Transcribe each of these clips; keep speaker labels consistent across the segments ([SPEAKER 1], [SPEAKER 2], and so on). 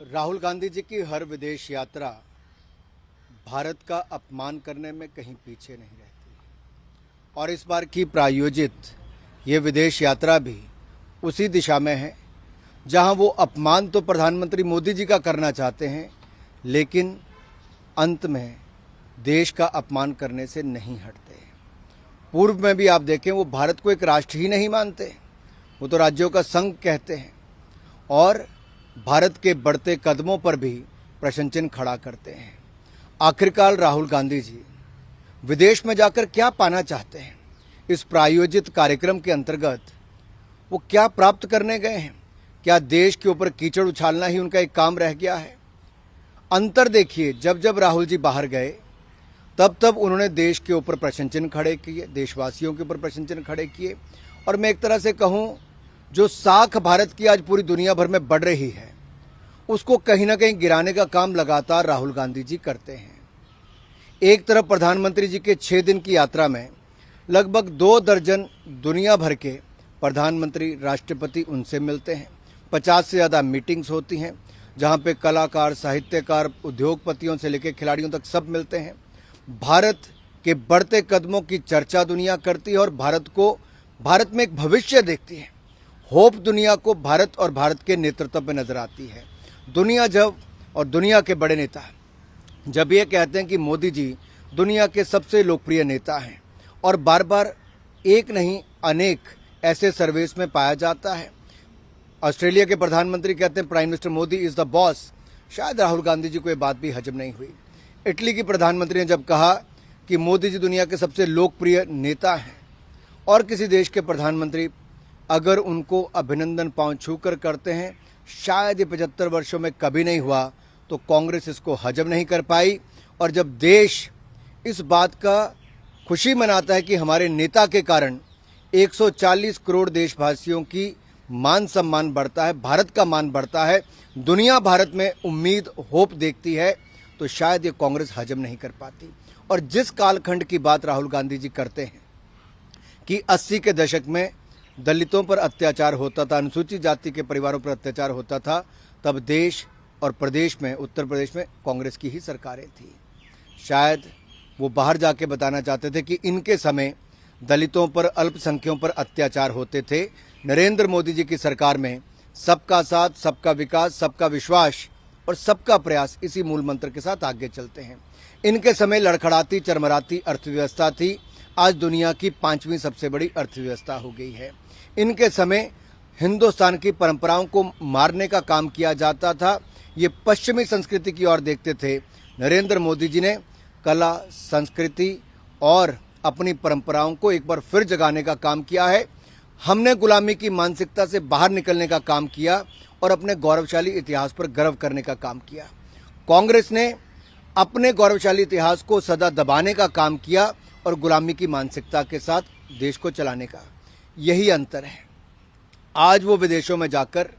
[SPEAKER 1] राहुल गांधी जी की हर विदेश यात्रा भारत का अपमान करने में कहीं पीछे नहीं रहती और इस बार की प्रायोजित ये विदेश यात्रा भी उसी दिशा में है जहां वो अपमान तो प्रधानमंत्री मोदी जी का करना चाहते हैं, लेकिन अंत में देश का अपमान करने से नहीं हटते। पूर्व में भी आप देखें, वो भारत को एक राष्ट्र ही नहीं मानते, वो तो राज्यों का संघ कहते हैं और भारत के बढ़ते कदमों पर भी प्रश्न चिन्ह खड़ा करते हैं। आखिरकार राहुल गांधी जी विदेश में जाकर क्या पाना चाहते हैं? इस प्रायोजित कार्यक्रम के अंतर्गत वो क्या प्राप्त करने गए हैं? क्या देश के ऊपर कीचड़ उछालना ही उनका एक काम रह गया है? अंतर देखिए, जब जब राहुल जी बाहर गए तब तब उन्होंने देश के ऊपर प्रश्न चिन्ह खड़े किए, देशवासियों के ऊपर प्रश्न चिन्ह खड़े किए और मैं एक तरह से कहूं, जो साख भारत की आज पूरी दुनिया भर में बढ़ रही है उसको कहीं ना कहीं गिराने का काम लगातार राहुल गांधी जी करते हैं। एक तरफ प्रधानमंत्री जी के 6 दिन की यात्रा में लगभग 2 दर्जन दुनिया भर के प्रधानमंत्री, राष्ट्रपति उनसे मिलते हैं। 50 से ज़्यादा मीटिंग्स होती हैं जहां पे कलाकार, साहित्यकार, उद्योगपतियों से लेकर खिलाड़ियों तक सब मिलते हैं। भारत के बढ़ते कदमों की चर्चा दुनिया करती है और भारत में एक भविष्य देखती है। होप दुनिया को भारत और भारत के नेतृत्व में नजर आती है। दुनिया के बड़े नेता जब ये कहते हैं कि मोदी जी दुनिया के सबसे लोकप्रिय नेता हैं और बार बार एक नहीं अनेक ऐसे सर्वेस में पाया जाता है। ऑस्ट्रेलिया के प्रधानमंत्री कहते हैं prime minister Modi is the boss. शायद राहुल गांधी जी को ये बात भी हजम नहीं हुई। इटली की प्रधानमंत्री ने जब कहा कि मोदी जी दुनिया के सबसे लोकप्रिय नेता हैं और किसी देश के प्रधानमंत्री अगर उनको अभिनंदन पांव छूकर करते हैं, शायद ये 75 वर्षों में कभी नहीं हुआ, तो कांग्रेस इसको हजम नहीं कर पाई। और जब देश इस बात का खुशी मनाता है कि हमारे नेता के कारण 140 करोड़ देशवासियों की मान सम्मान बढ़ता है, भारत का मान बढ़ता है, दुनिया भारत में उम्मीद, होप देखती है, तो शायद ये कांग्रेस हजम नहीं कर पाती। और जिस कालखंड की बात राहुल गांधी जी करते हैं कि 80 के दशक में दलितों पर अत्याचार होता था, अनुसूचित जाति के परिवारों पर अत्याचार होता था, तब देश और प्रदेश में, उत्तर प्रदेश में कांग्रेस की ही सरकारें थी। शायद वो बाहर जाके बताना चाहते थे कि इनके समय दलितों पर, अल्पसंख्यकों पर अत्याचार होते थे। नरेंद्र मोदी जी की सरकार में सबका साथ, सबका विकास, सबका विश्वास और सबका प्रयास, इसी मूल मंत्र के साथ आगे चलते हैं। इनके समय लड़खड़ाती, चरमराती अर्थव्यवस्था थी, आज दुनिया की 5वीं सबसे बड़ी अर्थव्यवस्था हो गई है। इनके समय हिंदुस्तान की परंपराओं को मारने का काम किया जाता था, ये पश्चिमी संस्कृति की ओर देखते थे। नरेंद्र मोदी जी ने कला, संस्कृति और अपनी परंपराओं को एक बार फिर जगाने का काम किया है। हमने गुलामी की मानसिकता से बाहर निकलने का काम किया और अपने गौरवशाली इतिहास पर गर्व करने का काम किया। कांग्रेस ने अपने गौरवशाली इतिहास को सदा दबाने का काम किया और गुलामी की मानसिकता के साथ देश को चलाने का। यही अंतर है। आज वो विदेशों में जाकर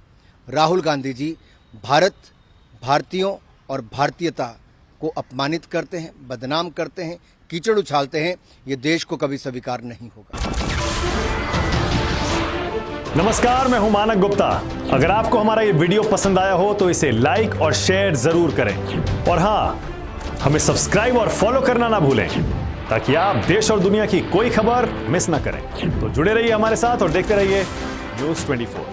[SPEAKER 1] राहुल गांधी जी भारत, भारतीयों और भारतीयता को अपमानित करते हैं, बदनाम करते हैं, कीचड़ उछालते हैं। ये देश को कभी स्वीकार नहीं होगा।
[SPEAKER 2] नमस्कार, मैं हूं मानक गुप्ता। अगर आपको हमारा ये वीडियो पसंद आया हो तो इसे लाइक और शेयर जरूर करें और हाँ, हमें सब्सक्राइब और फॉलो करना ना भूलें ताकि आप देश और दुनिया की कोई खबर मिस ना करें। तो जुड़े रहिए हमारे साथ और देखते रहिए न्यूज़ 24।